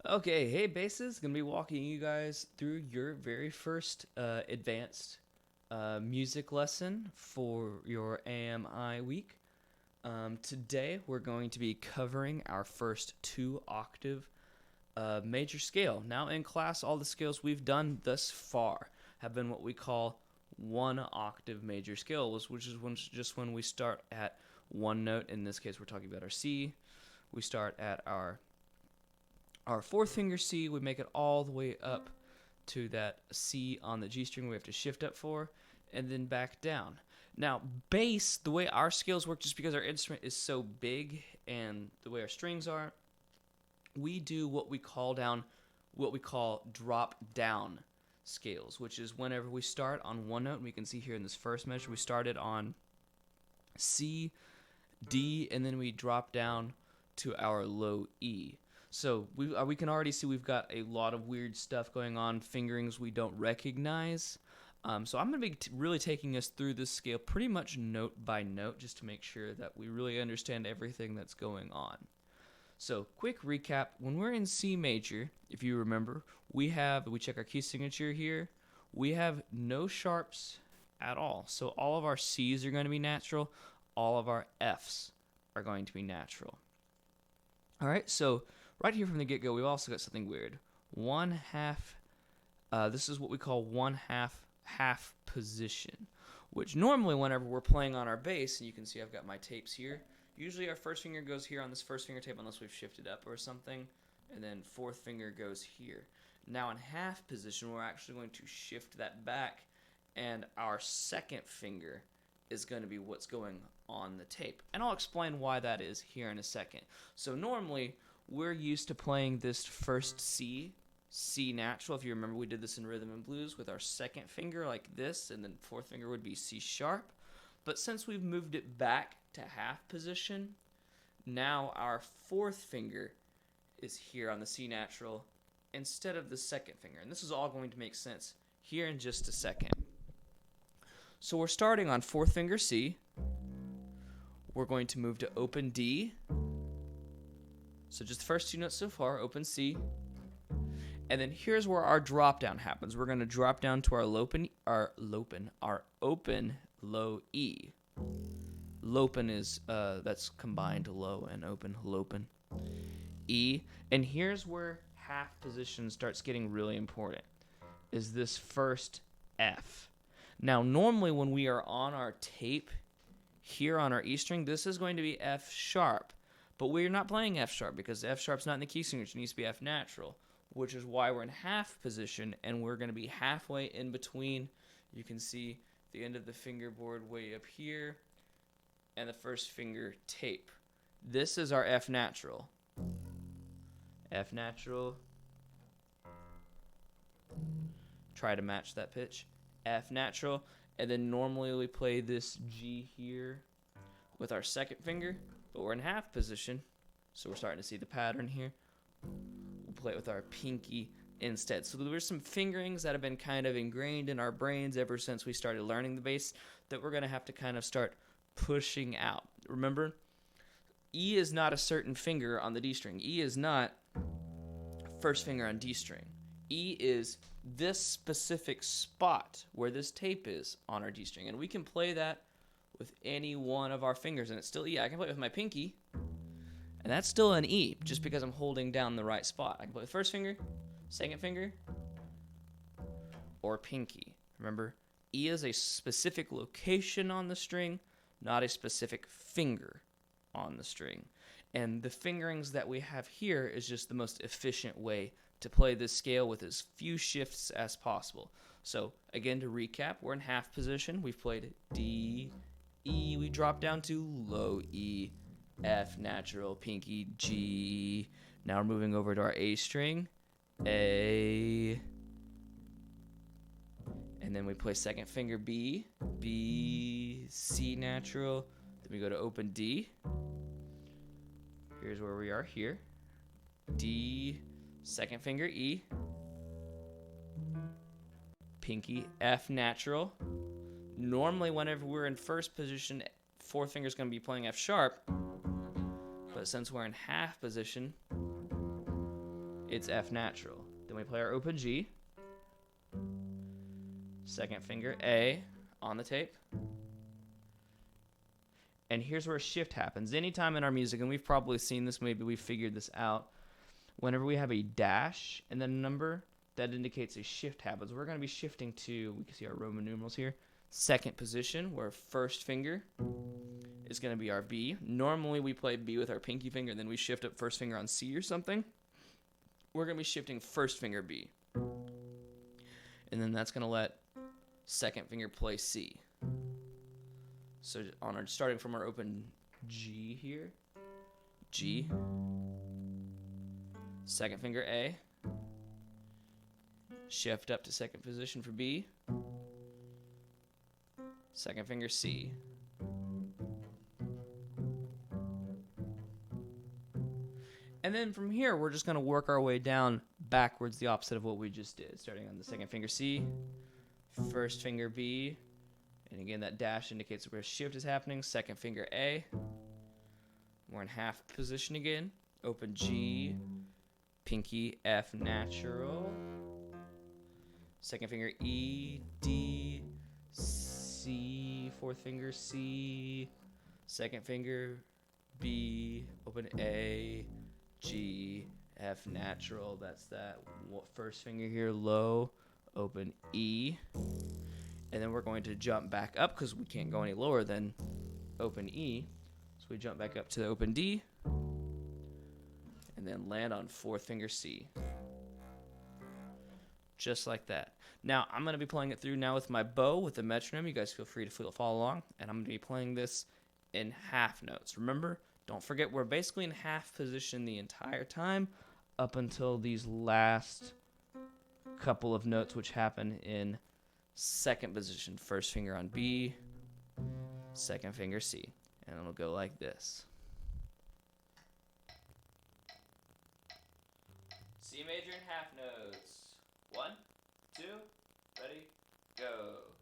Okay, hey basses, gonna be walking you guys through your very first advanced music lesson for your AMI week. Today we're going to be covering our first 2 octave major scale. Now in class, all the scales we've done thus far have been what we call 1 octave major scales, which is just when we start at one note. In this case, we're talking about our C. We start at our fourth finger C, we make it all the way up to that C on the G string we have to shift up for, and then back down. Now, bass, the way our scales work, just because our instrument is so big and the way our strings are, we do what we call drop down scales, which is whenever we start on one note, and we can see here in this first measure, we started on C, D, and then we drop down to our low E. So we can already see we've got a lot of weird stuff going on, fingerings we don't recognize. So I'm going to be really taking us through this scale pretty much note by note just to make sure that we really understand everything that's going on. So quick recap, when we're in C major, if you remember, we check our key signature here, we have no sharps at all. So all of our C's are going to be natural, all of our F's are going to be natural. All right, so right here from the get-go, we've also got something weird. 1/2, this is what we call 1/2 position, which normally whenever we're playing on our bass, and you can see I've got my tapes here, usually our first finger goes here on this first finger tape unless we've shifted up or something, and then fourth finger goes here. Now in half position, we're actually going to shift that back, and our second finger is going to be what's going on the tape. And I'll explain why that is here in a second. So normally, we're used to playing this first C natural. If you remember, we did this in rhythm and blues with our second finger like this, and then fourth finger would be C sharp. But since we've moved it back to half position, now our fourth finger is here on the C natural instead of the second finger. And this is all going to make sense here in just a second. So we're starting on fourth finger C. We're going to move to open D. So just the first 2 notes so far, open C. And then here's where our drop down happens. We're going to drop down to our open low E. Lopen is that's combined low and open, lopen. E. And here's where half position starts getting really important. Is this first F. Now normally when we are on our tape here on our E string, this is going to be F sharp. But we're not playing F sharp because F sharp's not in the key signature. It needs to be F natural, which is why we're in half position, and we're going to be halfway in between. You can see the end of the fingerboard way up here and the first finger tape. This is our F natural. F natural. Try to match that pitch. F natural. And then normally we play this G here with our second finger, but we're in half position, so we're starting to see the pattern here. We'll play it with our pinky instead. So there's some fingerings that have been kind of ingrained in our brains ever since we started learning the bass that we're going to have to kind of start pushing out. Remember, E is not a certain finger on the D string. E is not first finger on D string. E is this specific spot where this tape is on our D string, and we can play that with any one of our fingers, and it's still E. I can play it with my pinky, and that's still an E, just because I'm holding down the right spot. I can play with first finger, second finger, or pinky. Remember, E is a specific location on the string, not a specific finger on the string. And the fingerings that we have here is just the most efficient way to play this scale with as few shifts as possible. So again, to recap, we're in half position. We've played D, E, we drop down to low E, F natural, pinky, G. Now we're moving over to our A string, A, and then we play second finger B, B, C natural, then we go to open D. Here's where we are here, D, second finger E, pinky, F natural. Normally, whenever we're in first position, fourth finger is going to be playing F sharp. But since we're in half position, it's F natural. Then we play our open G. Second finger A on the tape. And here's where a shift happens. Anytime in our music, and we've probably seen this, maybe we've figured this out, whenever we have a dash and then a number, that indicates a shift happens. We're going to be shifting to, we can see our Roman numerals here, second position, where first finger is going to be our B. Normally we play B with our pinky finger, and then we shift up first finger on C or something. We're going to be shifting first finger B. And then that's going to let second finger play C. So on our, starting from our open G here, G, second finger A, shift up to second position for B, second finger C. And then from here, we're just going to work our way down backwards, the opposite of what we just did. Starting on the second finger C, first finger B, and again, that dash indicates where a shift is happening. Second finger A. We're in half position again. Open G, pinky F natural. Second finger E, D, C, fourth finger C. Second finger B, open A, G, F natural. That's that first finger here, low, open E. And then we're going to jump back up because we can't go any lower than open E. So we jump back up to the open D and then land on fourth finger C. Just like that. Now, I'm going to be playing it through now with my bow with the metronome. You guys feel free to follow along. And I'm going to be playing this in half notes. Remember, don't forget we're basically in half position the entire time up until these last couple of notes, which happen in second position. First finger on B, second finger C. And it'll go like this. C major in half notes. 1, 2, ready, go.